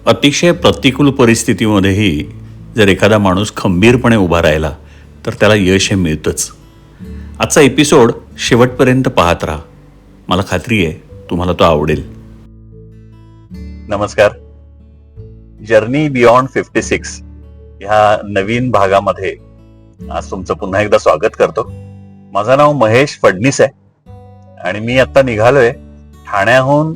अतिशय प्रतिकूल परिस्थितीमध्येही जर एखादा माणूस खंबीरपणे उभा राहिला तर त्याला यश हे मिळतंच. आजचा एपिसोड शेवटपर्यंत पाहत राहा. मला खात्री आहे तुम्हाला तो आवडेल. नमस्कार. जर्नी बियॉन्ड 56 ह्या नवीन भागामध्ये आज तुमचं पुन्हा एकदा स्वागत करतो. माझं नाव महेश फडणीस आहे आणि मी आता निघालोय ठाण्याहून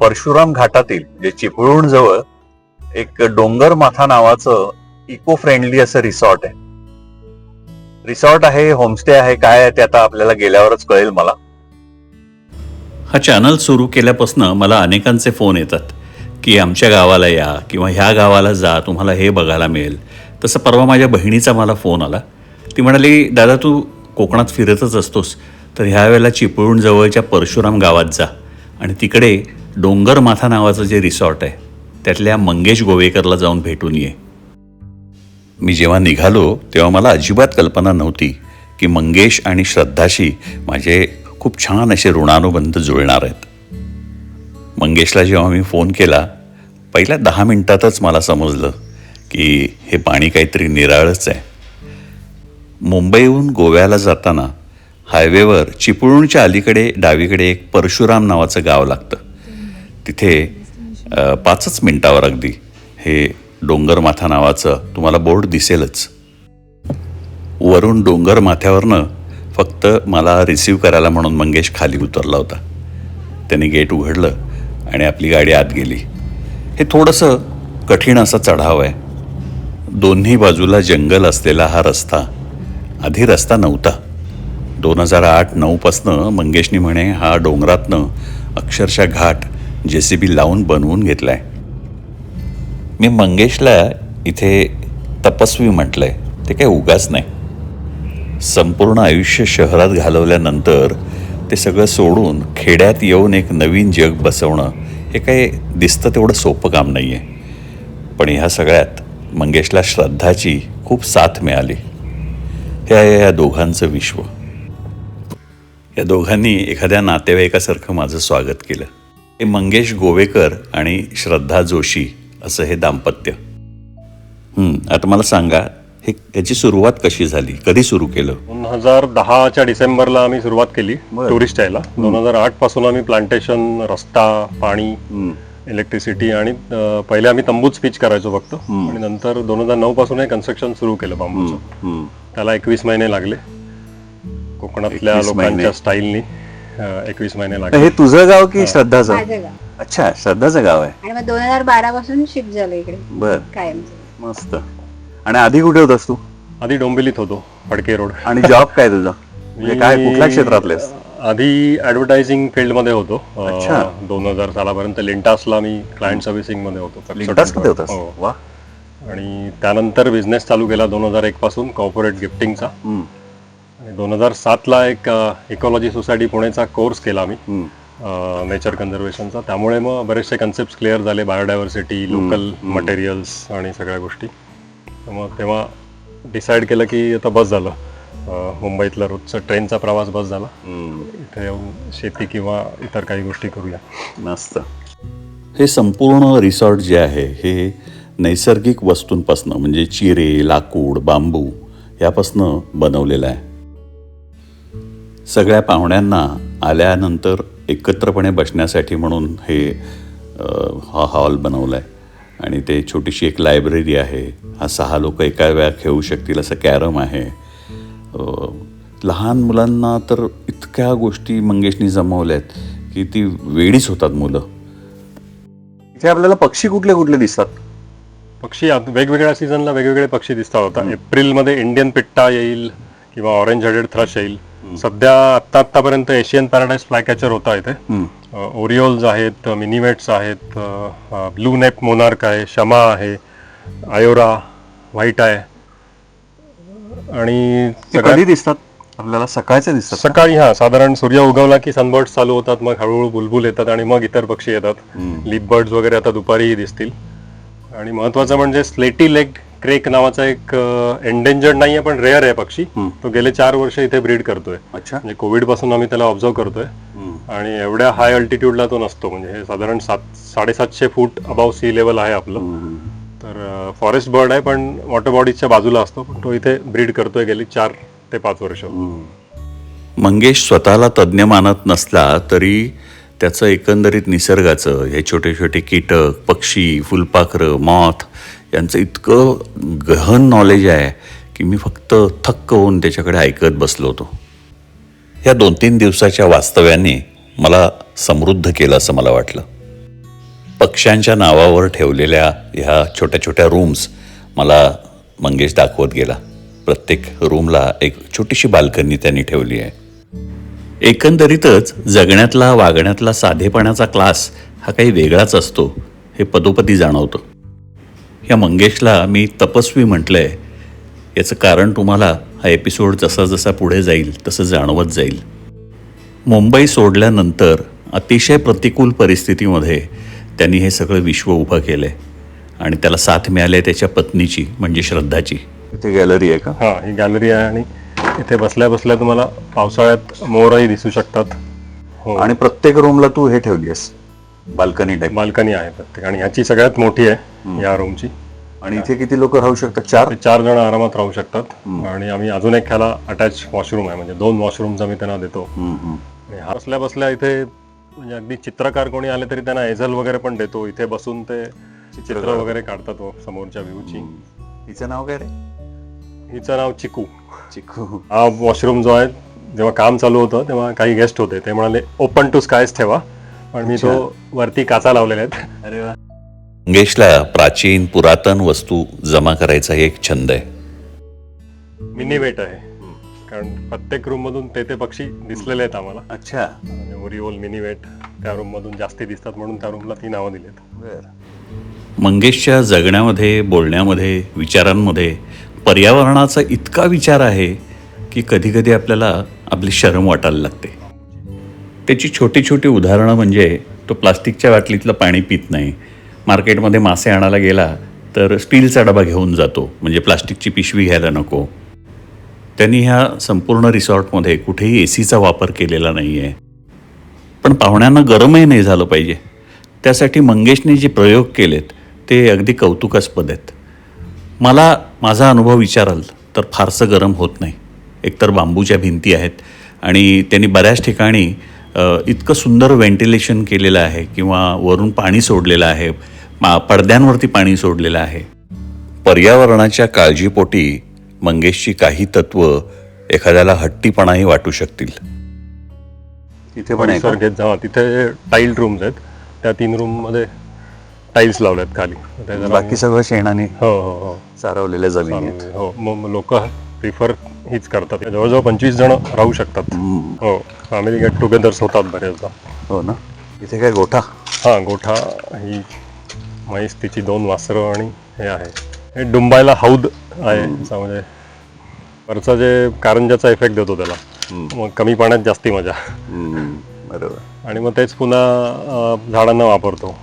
परशुराम घाटातील जे चिपळूण जवळ एक डोंगर माथा नावाचं इको फ्रेंडली असं रिसॉर्ट आहे. रिसॉर्ट आहे, होमस्टे आहे, काय आहे ते आता आपल्याला गेल्यावरच कळेल मला. हा चॅनल सुरू केल्यापासून मला अनेकांचे फोन येतात की आमच्या गावाला या किंवा ह्या गावाला जा, तुम्हाला हे बघायला मिळेल. तसं परवा माझ्या बहिणीचा मला फोन आला. ती म्हणाली, दादा तू कोकणात फिरतच असतोस तर ह्या वेळेला चिपळूण जवळच्या परशुराम गावात जा आणि तिकडे डोंगर माथा नावाचं जे रिसॉर्ट आहे त्यातल्या मंगेश गोवेकरला जाऊन भेटून ये. मी जेव्हा निघालो तेव्हा मला अजिबात कल्पना नव्हती की मंगेश आणि श्रद्धाशी माझे खूप छान असे ऋणानुबंध जुळणार आहेत. मंगेशला जेव्हा मी फोन केला पहिल्या 10 मिनिटातच मला समजलं की हे पाणी काहीतरी निराळच आहे. मुंबईहून गोव्याला जाताना हायवेवर चिपळूणच्या अलीकडे डावीकडे एक परशुराम नावाचं गाव लागतं. तिथे 5 मिनिटावर अगदी हे डोंगर माथा नावाचं तुम्हाला बोर्ड दिसेलच. वरून डोंगर माथ्यावरनं फक्त मला रिसीव्ह करायला म्हणून मंगेश खाली उतरला होता. त्याने गेट उघडलं आणि आपली गाडी आत गेली. हे थोडंसं कठीण असा चढाव आहे. दोन्ही बाजूला जंगल असलेला हा रस्ता आधी रस्ता नव्हता. 2008-9 पासनं मंगेशनी म्हणे हा डोंगरातनं अक्षरशः घाट JCB लावून बनवून घेतलाय. मी मंगेशला इथे तपस्वी म्हटलंय, ते काही उगाच नाही. संपूर्ण आयुष्य शहरात घालवल्यानंतर ते सगळं सोडून खेड्यात येऊन एक नवीन जग बसवणं हे काही दिसतं तेवढं सोपं काम नाही आहे. पण ह्या सगळ्यात मंगेशला श्रद्धाची खूप साथ मिळाली. हे आहे या दोघांचं विश्व. या दोघांनी एखाद्या नातेवाईकासारखं माझं स्वागत केलं. हे मंगेश गोवेकर आणि श्रद्धा जोशी असं हे दाम्पत्य. आता मला सांगा याची सुरुवात कशी झाली, कधी सुरू केलं? 2010च्या डिसेंबरला आम्ही सुरुवात केली टुरिस्ट यायला. 2008 पासून आम्ही प्लांटेशन, रस्ता, पाणी, इलेक्ट्रिसिटी आणि पहिले आम्ही तंबूच पिच करायचो फक्त आणि नंतर 2009 पासून हे कन्स्ट्रक्शन सुरू केलं बांबूचं. त्याला 21 महिने लागले. कोकणातल्या लोकांच्या स्टाईलनी 21 महिने लागले. हे तुझं गाव की श्रद्धाचं? माझं गाव. अच्छा, श्रद्धाचं गाव आहे. आणि मग 2012 पासून शिफ्ट झालं इकडे. बर, कायम. मस्त. आणि आधी कुठे होतास तू? आधी डोंबिवलीत होतो, फडके रोड. आणि जॉब काय तुझा? म्हणजे काय, कुठल्या क्षेत्रातलेस? आधी ऍडव्हर्टायझिंग फील्ड मध्ये होतो. अच्छा. 2000 सालापर्यंत लिंटासला मी क्लायंट सर्व्हिसिंग मध्ये होतो. लिंटासमध्ये होतास? हो. वा. आणि त्यानंतर बिझनेस चालू केला 2001 पासून कॉर्पोरेट गिफ्टिंगचा. आणि 2007ला एक इकॉलॉजी सोसायटी पुणेचा कोर्स केला आम्ही नेचर कन्झर्वेशनचा. त्यामुळे मग बरेचसे कन्सेप्ट क्लिअर झाले, बायोडायव्हर्सिटी, लोकल मटेरियल्स आणि सगळ्या गोष्टी. मग तेव्हा डिसाईड केलं की आता बस झालं, मुंबईतला रोजचा ट्रेनचा प्रवास बस झाला, इथे येऊन शेती किंवा इतर काही गोष्टी करूया. मस्त. हे संपूर्ण रिसॉर्ट जे आहे हे नैसर्गिक वस्तूंपासनं म्हणजे चिरे, लाकूड, बांबू यापासनं बनवलेलं आहे. सगळ्या पाहुण्यांना आल्यानंतर एकत्रपणे बसण्यासाठी म्हणून हा हॉल बनवला आहे. आणि ते छोटीशी एक लायब्ररी आहे. 6 लोक एका वेळा खेळू शकतील असं कॅरम आहे. लहान मुलांना तर इतक्या गोष्टी मंगेशनी जमवल्या आहेत की ती वेडीच होतात मुलं. इथे आपल्याला पक्षी कुठले कुठले दिसतात? पक्षी वेगवेगळ्या सीझनला वेगवेगळे पक्षी दिसतात. होता एप्रिलमध्ये इंडियन पिट्टा येईल किंवा ऑरेंज हेडेड थ्रश येईल. सध्या आतापर्यंत एशियन पॅराडाईज फ्लायकॅचर होता इथे. ओरिओल्स आहेत, मिनिवेट्स आहेत, ब्लू नेप मोनार्क आहे, शमा आहे, आयोरा, व्हाईट आहे. आणि कधी दिसतात आपल्याला? सकाळचे दिसतात? सकाळी. साधारण सूर्य उगवला की सनबर्ड्स चालू होतात, मग हळूहळू बुलबुल येतात आणि मग इतर पक्षी येतात. लीप बर्ड्स वगैरे आता दुपारीही दिसतील. आणि महत्वाचं म्हणजे स्लेटी लेग क्रेक नावाचा एक एंडेंजर्ड नाहीये पण रेअर आहे पक्षी. तो गेले 4 वर्ष इथे ब्रीड करतोय. अच्छा. म्हणजे कोविड पासून आम्ही त्याला ऑब्झर्व करतोय आणि एवढ्या हाय अल्टिट्यूडला तो नसतो. म्हणजे हे साधारण 700-750 फूट अबाव सी लेवल आहे आपलं. तर फॉरेस्ट बर्ड आहे पण वॉटर बॉडीजच्या बाजूला असतो. पण तो इथे ब्रीड करतोय गेली 4 ते 5 वर्ष. मंगेश स्वतःला तज्ज्ञ मानत नसला तरी त्याचं एकंदरीत निसर्गाचं हे छोटे छोटे कीटक, पक्षी, फुलपाखरं, मॉथ यांचं इतकं गहन नॉलेज आहे की मी फक्त थक्क होऊन त्याच्याकडे ऐकत बसलो होतो. ह्या 2-3 दिवसाच्या वास्तव्याने मला समृद्ध केलं असं मला वाटलं. पक्ष्यांच्या नावावर ठेवलेल्या ह्या छोट्या छोट्या रूम्स मला मंगेश दाखवत गेला. प्रत्येक रूमला एक छोटीशी बाल्कनी त्यांनी ठेवली आहे. एकंदरीतच जगण्यातला वागण्यातला साधेपणाचा क्लास हा काही वेगळाच असतो हे पदोपदी जाणवतं. या मंगेशला मी तपस्वी म्हटलंय याचं कारण तुम्हाला हा एपिसोड जसा जसा पुढे जाईल तसं जाणवत जाईल. मुंबई सोडल्यानंतर अतिशय प्रतिकूल परिस्थितीमध्ये त्यांनी हे सगळं विश्व उभं केलंय आणि त्याला साथ मिळाली त्याच्या पत्नीची म्हणजे श्रद्धाची. इथे गॅलरी आहे का? हा, ही गॅलरी आहे आणि इथे बसल्या बसल्या तुम्हाला पावसाळ्यात मोरही दिसू शकतात. हो, आणि प्रत्येक रूमला तू हे ठेवली आहेस बाल्कनी टाईप. बाल्कनी आहे प्रत्येक आणि ह्याची सगळ्यात मोठी आहे या रूमची. आणि इथे किती लोक राहू शकतात? 4? 4 जण आरामात राहू शकतात. आणि आम्ही अजून एक ह्याला अटॅच वॉशरूम आहे म्हणजे 2 वॉशरूम्स आम्ही त्यांना देतो. आणि हा बसल्या बसल्या इथे म्हणजे अगदी चित्रकार कोणी आले तरी त्यांना एझल वगैरे पण देतो. इथे बसून ते चित्र वगैरे काढतात समोरच्या व्ह्यूची. हिचं नाव काय रे? हिचं नाव चिकू. चिकू. हा वॉशरूम जो आहे जेव्हा काम चालू होतं तेव्हा काही गेस्ट होते ते म्हणाले ओपन टू स्कायच ठेवा पण मी तो वरती काचा लावलेल्या आहेत. अरे वा. मंगेशला प्राचीन पुरातन वस्तू जमा करायचा एक छंद आहे. मिनी वेट आहे कारण प्रत्येक रूम मधून ते पक्षी दिसलेले आहेत आम्हाला. अच्छा. ओरिओल, मिनी वेट त्या रूम मधून जास्ती दिसतात म्हणून त्या रूमला ती नावं दिलेत. मंगेशच्या जगण्यामध्ये, बोलण्यामध्ये, विचारांमध्ये पर्यावरणाचा इतका विचार आहे की कधी कधी आपल्याला आपली शरम वाटायला लागते. त्याची छोटी छोटी उदाहरणं म्हणजे तो प्लास्टिकच्या बाटलीतलं पाणी पित नाही. मार्केटमध्ये मासे आणायला गेला तर स्टीलचा डबा घेऊन जातो म्हणजे प्लास्टिकची पिशवी घ्यायला नको. त्यांनी ह्या संपूर्ण रिसॉर्टमध्ये कुठेही एसीचा वापर केलेला नाही आहे. पण पाहुण्यांना गरमही नाही झालं पाहिजे त्यासाठी मंगेशने जे प्रयोग केलेत ते अगदी कौतुकास्पद आहेत. मला माझा अनुभव विचाराल तर फारसं गरम होत नाही. एकतर बांबूच्या भिंती आहेत आणि त्यांनी बऱ्याच ठिकाणी इतकं सुंदर व्हेंटिलेशन केलेलं आहे किंवा वरून पाणी सोडलेलं आहे, पडद्यांवरती पाणी सोडलेलं आहे. पर्यावरणाच्या काळजीपोटी मंगेशची काही तत्व एखाद्याला हट्टीपणाही वाटू शकतील. तिथे पण आहे का? घेत जा. तिथे टाईल रूम्स आहेत. त्या 3 रूम मध्ये टाईल्स लावल्यात खाली. बाकी सगळं शेणाने हो हो हो सारवलेल्या जमिनी आहेत. हो, मग लोक प्रिफर हीच करतात. जवळजवळ 25 जण राहू शकतात. हो, फॅमिली गेट टुगेदर्स होतात बरेचदा. हो ना. इथे काय गोठा? हा, गोठा. ही म्हैस, तिची 2 वासरं आणि हे आहे. हे डुंबायला हौद आहे. म्हणजे वरचा जे कारंजाचा इफेक्ट देतो त्याला. मग कमी पाण्यात जास्ती मजा. बरोबर. आणि मग तेच पुन्हा झाडांना वापरतो.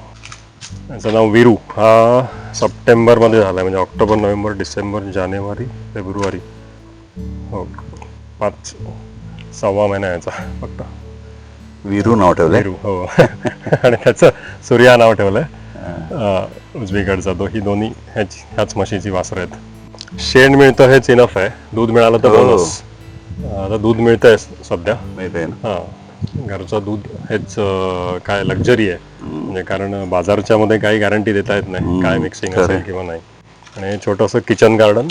याचं नाव विरू. हा सप्टेंबरमध्ये झाला आहे म्हणजे ऑक्टोबर, नोव्हेंबर, डिसेंबर, जानेवारी, फेब्रुवारी. हो, 5-6 महिना याचा फक्त. विरू नाव ठेवलंय? विरू, हो. आणि त्याचं सूर्या नाव ठेवलंय उजवीकडचा. तो ही दोन्ही ह्याच म्हशीची वासरं आहेत. शेण मिळतं हेच इनफ आहे. दूध मिळालं तर बोनस. आता दूध मिळतंय सध्या. मिळतंय ना? हा, घरचं दूध हेच काय लक्झरी आहे म्हणजे कारण बाजारच्या मध्ये काही गॅरंटी देता येत नाही काय मिक्सिंग असेल किंवा नाही. आणि छोटंसं किचन गार्डन,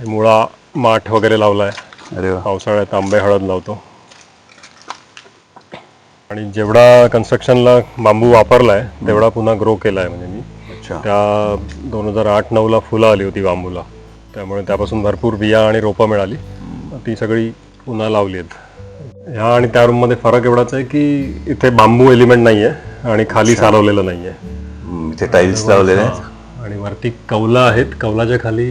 मुळा माठ वगैरे लावलाय. अरे वा. पावसाळ्यात आंबे हळद लावतो. आणि जेवढा कन्स्ट्रक्शनला बांबू वापरलाय तेवढा पुन्हा ग्रो केलाय म्हणजे मी. त्या 2008-9ला फुलं आली होती बांबूला त्यामुळे त्यापासून भरपूर बिया आणि रोपं मिळाली. ती सगळी पुन्हा लावली आहेत. ह्या आणि त्या रूम मध्ये फरक एवढाच आहे की इथे बांबू एलिमेंट नाहीये आणि खाली सारवलेलं नाहीये. इथे टाईल्स लावलेले आहेत आणि वरती कौला आहेत. कौलाच्या खाली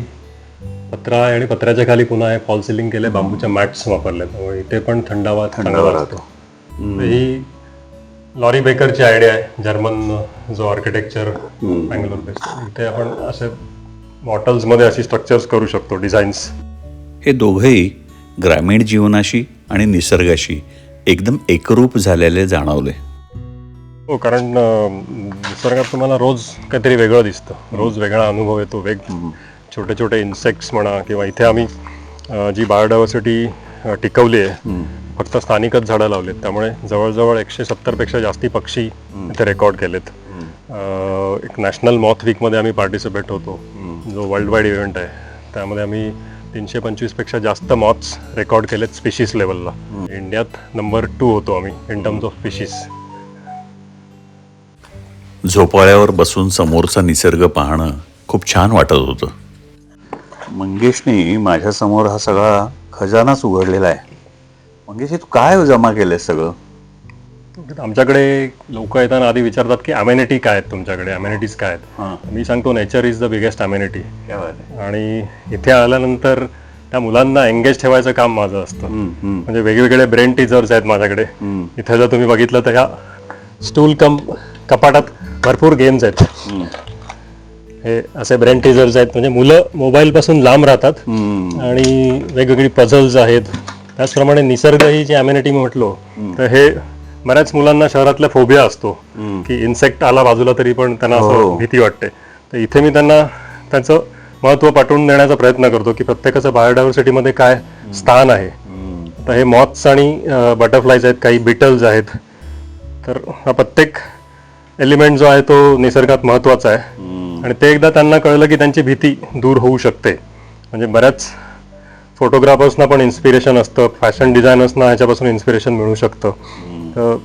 पत्रा आहे आणि पत्र्याच्या खाली पुन्हा हे फॉल सिलिंग केले. बांबूच्या मॅट्स वापरले त्यामुळे इथे पण थंडावा राहतो. ही लॉरी बेकरची आयडिया आहे. जर्मन जो आर्किटेक्चर बँगलोर बेस्ड. इथे आपण असे बॉटल्समध्ये अशी स्ट्रक्चर्स करू शकतो, डिझाईन्स. हे दोघंही ग्रामीण जीवनाशी आणि निसर्गाशी एकदम एकरूप झालेले जाणवले. हो, कारण निसर्गात तुम्हाला रोज काहीतरी वेगळं दिसतं, रोज वेगळा अनुभव येतो. छोटे छोटे इन्सेक्ट्स म्हणा, किंवा इथे आम्ही जी बायोडायव्हर्सिटी टिकवली आहे, फक्त स्थानिकच झाडं लावलीत, त्यामुळे जवळजवळ 170पेक्षा जास्ती पक्षी इथे रेकॉर्ड केलेत. एक नॅशनल मॉथ वीकमध्ये आम्ही पार्टिसिपेट होतो, जो वर्ल्ड वाईड इव्हेंट आहे. त्यामध्ये आम्ही 325पेक्षा जास्त मॉथ्स रेकॉर्ड केलेत स्पीशीज लेवलला. इंडियात नंबर 2 होतो आम्ही इन टर्म्स ऑफ स्पीशीज. झोपाळ्यावर बसून समोरचा निसर्ग पाहणं खूप छान वाटत होतं. मंगेशने माझ्यासमोर हा सगळा खजानाच उघडलेला आहे. मंगेश, तू काय जमा केलंय सगळं? आमच्याकडे लोक येताना आधी विचारतात की अमेनिटी काय आहेत तुमच्याकडे, अमेनिटीज काय आहेत. मी सांगतो nature is the biggest amenity. आणि इथे आल्यानंतर त्या मुलांना एंगेज ठेवायचं काम माझं असतं. म्हणजे वेगवेगळे ब्रेन टीचर्स आहेत माझ्याकडे. इथे जर तुम्ही बघितलं तर ह्या स्टूल कपाटात भरपूर गेम्स आहेत. हे असे ब्रेन टीचर्स आहेत, म्हणजे मुलं मोबाईल पासून लांब राहतात आणि वेगवेगळी पझल्स आहेत. त्याचप्रमाणे निसर्ग ही जी अमेनिटी म्हटलो, तर हे बऱ्याच मुलांना शहरातला फोबिया असतो की इन्सेक्ट आला बाजूला तरी पण त्यांना असं भीती वाटते. तर इथे मी त्यांना त्याचं महत्त्व पटवून देण्याचा प्रयत्न करतो की प्रत्येकाचं बायोडायव्हर्सिटीमध्ये काय स्थान आहे. तर हे मॉथ्स आणि बटरफ्लायज आहेत, काही बिटल्स आहेत. तर हा प्रत्येक एलिमेंट जो आहे तो निसर्गात महत्त्वाचा आहे. आणि ते एकदा त्यांना कळलं की त्यांची भीती दूर होऊ शकते. म्हणजे बऱ्याच फोटोग्राफर्सना पण इन्स्पिरेशन असतं, फॅशन डिझायनर्सना ह्याच्यापासून इन्स्पिरेशन मिळू शकतं. तर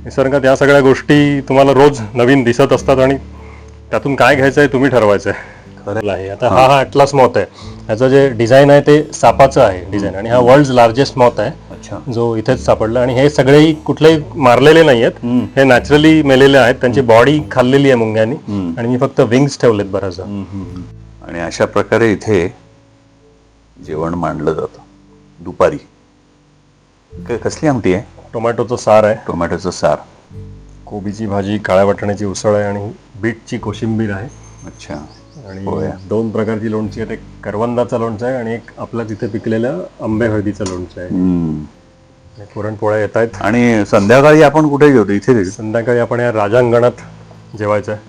निसर्गात या सगळ्या गोष्टी तुम्हाला रोज नवीन दिसत असतात आणि त्यातून काय घ्यायचं आहे तुम्ही ठरवायचं आहे. आता हा अॅटलास मॉथ आहे. ह्याचं जे डिझाईन आहे ते सापाचं आहे डिझाईन, आणि हा वर्ल्ड लार्जेस्ट मॉथ आहे जो इथेच सापडला. आणि हे सगळेही कुठलेही मारलेले नाही आहेत, हे नॅचरली मेलेले आहेत. त्यांची बॉडी खाल्लेली आहे मुंग्यांनी आणि मी फक्त विंग्स ठेवलेत बऱ्याच. आणि अशा प्रकारे इथे जेवण मांडलं जातं दुपारी. कसली आमटी आहे? टोमॅटोचं सार आहे, टोमॅटोचं सार, कोबीची भाजी, काळ्या वाटाण्याची उसळ आहे आणि बीटची कोशिंबीर आहे. अच्छा. आणि 2 प्रकारची लोणची आहेत. एक करवंदाचं लोणचं आहे आणि एक आपल्या तिथे पिकलेलं आंबे हळदीचं लोणचं आहे. पुरणपोळ्या येत आहेत. आणि संध्याकाळी आपण कुठे जेवतो? इथे संध्याकाळी आपण या राजांगणात जेवायचं आहे.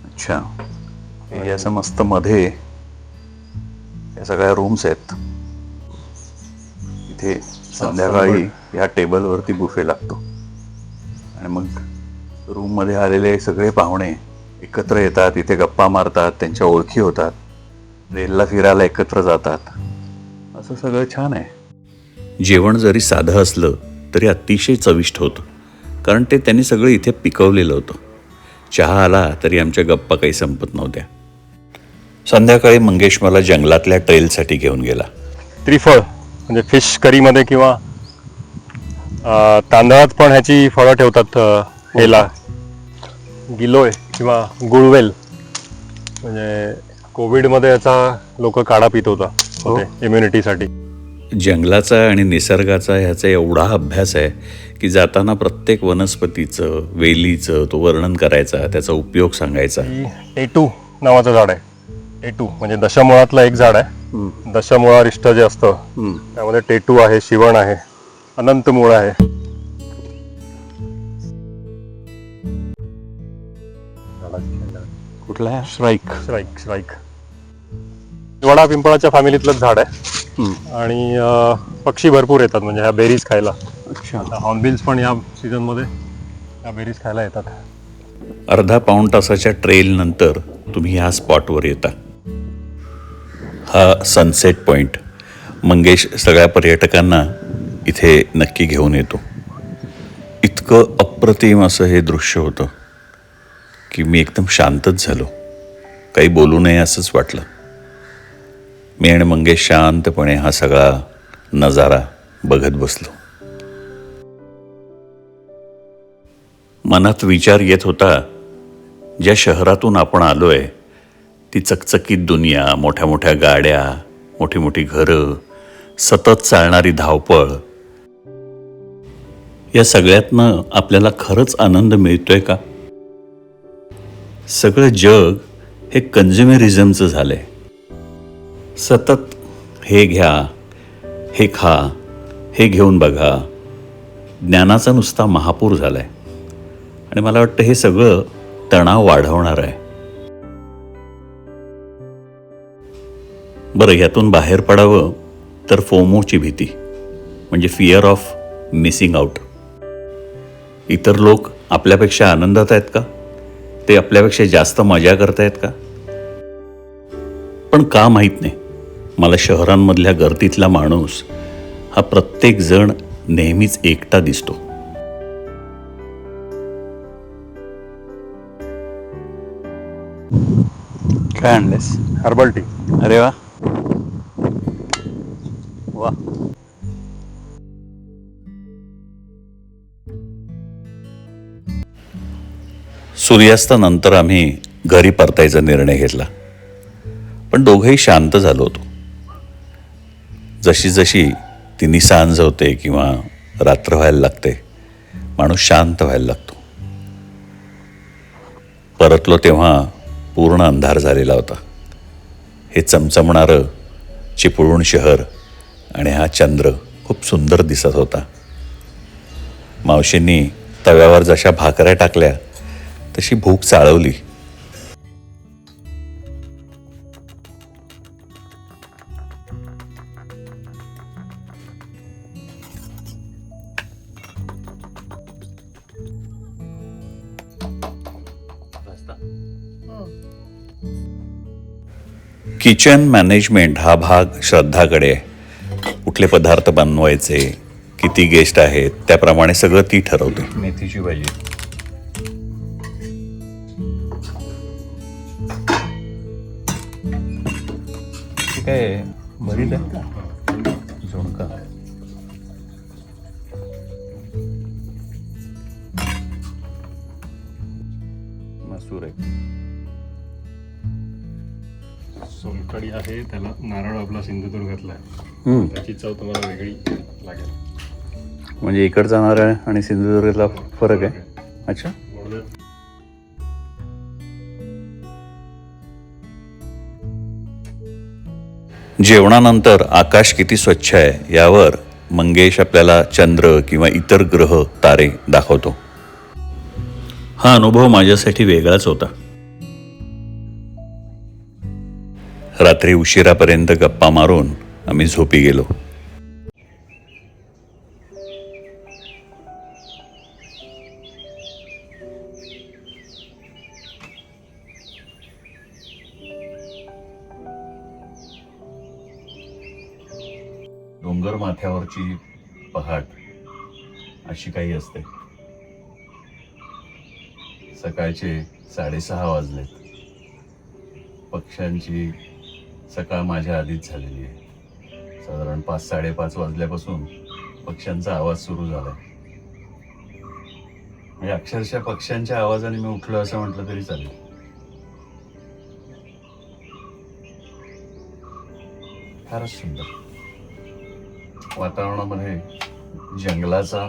अच्छा. हे असं मस्त मध्ये या सगळ्या रूम्स आहेत. इथे संध्याकाळी या टेबलवरती बुफे लागतो आणि मग रूम मध्ये आलेले सगळे पाहुणे एकत्र येतात, इथे गप्पा मारतात, त्यांच्या ओळखी होतात, रेलला फिरायला एकत्र जातात. असं सगळं छान आहे. जेवण जरी साधं असलं तरी अतिशय चविष्ट होतं, कारण ते त्यांनी सगळं इथे पिकवलेलं होतं. चहा आला तरी आमच्या गप्पा काही संपत नव्हत्या. संध्याकाळी मंगेश मला जंगलातल्या ट्रेलसाठी घेऊन गेला. त्रिफळ म्हणजे फिश करीमध्ये किंवा तांदळात पण ह्याची फळं ठेवतात. हेला गिलोय किंवा गुळवेल, म्हणजे कोविडमध्ये याचा लोक काढा पित होते इम्युनिटीसाठी. जंगलाचा आणि निसर्गाचा ह्याचा एवढा अभ्यास आहे की जाताना प्रत्येक वनस्पतीचं, वेलीचं तो वर्णन करायचा, त्याचा उपयोग सांगायचा. टेटू नावाचं झाड आहे. टेटू म्हणजे दशमुळातलं एक झाड आहे. दशमुळारिष्ट जे असतं त्यामध्ये टेटू आहे, शिवण आहे, अनंतमूळ आहे. कुठला आहे? श्राईक. वडा पिंपळाच्या फॅमिलीतलंच झाड आहे. आणि पक्षी भरपूर येतात म्हणजे ह्या बेरीज खायला. हॉर्नबिल्स पण या सीझन मध्ये ह्या बेरीज खायला येतात. अर्धा पाऊण तासाच्या ट्रेल नंतर तुम्ही ह्या स्पॉटवर येता. हा सनसेट पॉइंट मंगेश सगळ्या पर्यटकांना इथे नक्की घेऊन येतो. इतकं अप्रतिम असं हे दृश्य होतं की मी एकदम शांतच झालो. काही बोलू नये असंच वाटलं. मी आणि मंगेश शांतपणे हा सगळा नजारा बघत बसलो. मनात विचार येत होता, ज्या शहरातून आपण आलोय ती चकचकीत दुनिया, मोठ्या मोठ्या गाड्या, मोठी मोठी घरं, सतत चालणारी धावपळ, या सगळ्यातनं आपल्याला खरंच आनंद मिळतोय का? सगळं जग हे कन्झ्युमरिझमचं झालंय. सतत हे घ्या, हे खा, हे घेऊन बघा, ज्ञानाचा नुसता महापूर झालाय. आणि मला वाटतं हे सगळं तणाव वाढवणार आहे. बरं, यातून बाहेर पडावं तर फोमोची भीती, म्हणजे फिअर ऑफ मिसिंग आउट. इतर लोक आपल्यापेक्षा आनंदात आहेत का? ते आपल्यापेक्षा जास्त मजा करतायत का? पण का माहीत नाही, मला शहरांमधल्या गर्दीतला माणूस हा प्रत्येक जण नेहमीच एकटा दिसतो. काय आणलेस? Herbal tea. अरे वा वा. सूर्यास्तानंतर आम्ही घरी परतायचा निर्णय घेतला. पण दोघंही शांत झालो होतो. जशी जशी ती निसांज होते किंवा रात्र व्हायला लागते, माणूस शांत व्हायला लागतो. परतलो तेव्हा पूर्ण अंधार झालेला होता. हे चमचमणारं चिपळूण शहर आणि हा चंद्र खूप सुंदर दिसत होता. मावशींनी तव्यावर जशा भाकऱ्या टाकल्या तशी भूक चाळवली. किचन मॅनेजमेंट हा भाग श्रद्धाकडे आहे. कुठले पदार्थ बनवायचे, किती गेस्ट आहेत, त्याप्रमाणे सगळं ती ठरवते. मेथीची भाजी, काय भरीत आहे, झुणका, मसूर आहे. सोलकढी आहे, त्याला नारळ आपला सिंधुदुर्गातला आहे, त्याची चव तुम्हाला वेगळी लागेल. म्हणजे इकडचा नारळ आणि सिंधुदुर्गातला फरक आहे. अच्छा. जेवणानंतर आकाश किती स्वच्छ आहे यावर मंगेश आपल्याला चंद्र किंवा इतर ग्रह तारे दाखवतो. हा अनुभव माझ्यासाठी वेगळाच होता. रात्री उशिरापर्यंत गप्पा मारून आम्ही झोपी गेलो. डोंगर माथ्यावरची पहाट अशी काही असते. सकाळचे 6:30 वाजलेत. पक्ष्यांची सकाळ माझ्या आधीच झालेली आहे. साधारण 5-5:30 वाजल्यापासून पक्ष्यांचा आवाज सुरू झालाय. म्हणजे अक्षरशः पक्ष्यांच्या आवाजाने मी उठलो असं म्हटलं तरी चालेल. फारच सुंदर वातावरणामध्ये जंगलाचा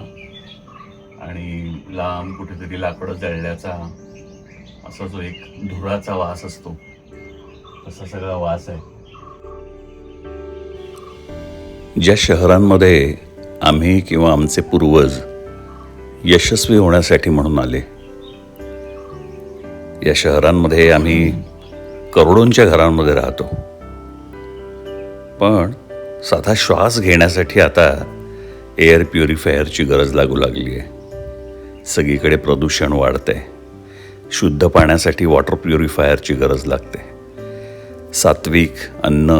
आणि लांब कुठेतरी लाकडं जळल्याचा असा जो एक धुराचा वास असतो तसा सगळा वास आहे. ज्या शहरांमध्ये आम्ही किंवा आमचे पूर्वज यशस्वी होण्यासाठी म्हणून आले, या शहरांमध्ये आम्ही करोडोंच्या घरांमध्ये राहतो. पण साधा श्वास घेण्यासाठी आता एअर प्युरिफायरची गरज लागू लागली आहे. सगळीकडे प्रदूषण वाढतंय. शुद्ध पाण्यासाठी वॉटर प्युरिफायरची गरज लागते. सात्विक अन्न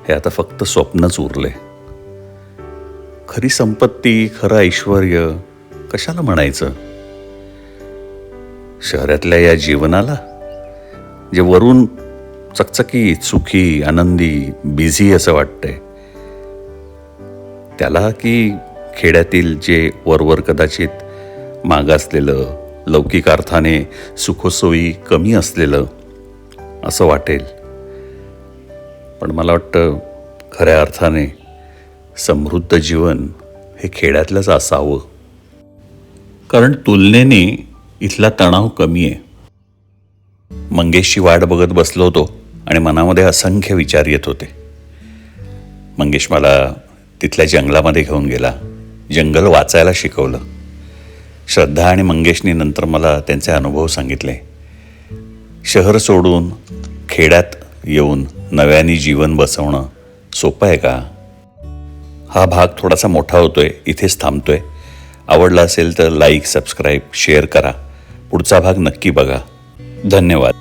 हे आता फक्त स्वप्नच उरले. खरी संपत्ती, खरं ऐश्वर्य कशाला म्हणायचं? शहरातल्या या जीवनाला, जे वरून चकचकीत, सुखी, आनंदी, बिझी असं वाटतंय, त्याला की खेड्यातील जे वरवर कदाचित मागासलेलं, लौकिक अर्थाने सुखसोयी कमी असलेलं असं वाटेल. पण मला वाटतं खऱ्या अर्थाने समृद्ध जीवन हे खेड्यातलंच असावं. कारण तुलनेने इथला तणाव कमी आहे. मंगेशची वाट बघत बसलो होतो आणि मनामध्ये असंख्य विचार येत होते. मंगेश मला तिथल्या जंगलामध्ये घेऊन गेला, जंगल वाचायला शिकवलं. श्रद्धा आणि मंगेशनी नंतर मला त्यांचे अनुभव सांगितले. शहर सोडून खेड्यात येऊन नव्याने जीवन बसवणं सोपं आहे का? हा भाग थोडासा मोठा होतोय, इथेच थांबतोय. आवडला असेल तर लाईक, सबस्क्राईब, शेअर करा. पुढचा भाग नक्की बघा. धन्यवाद.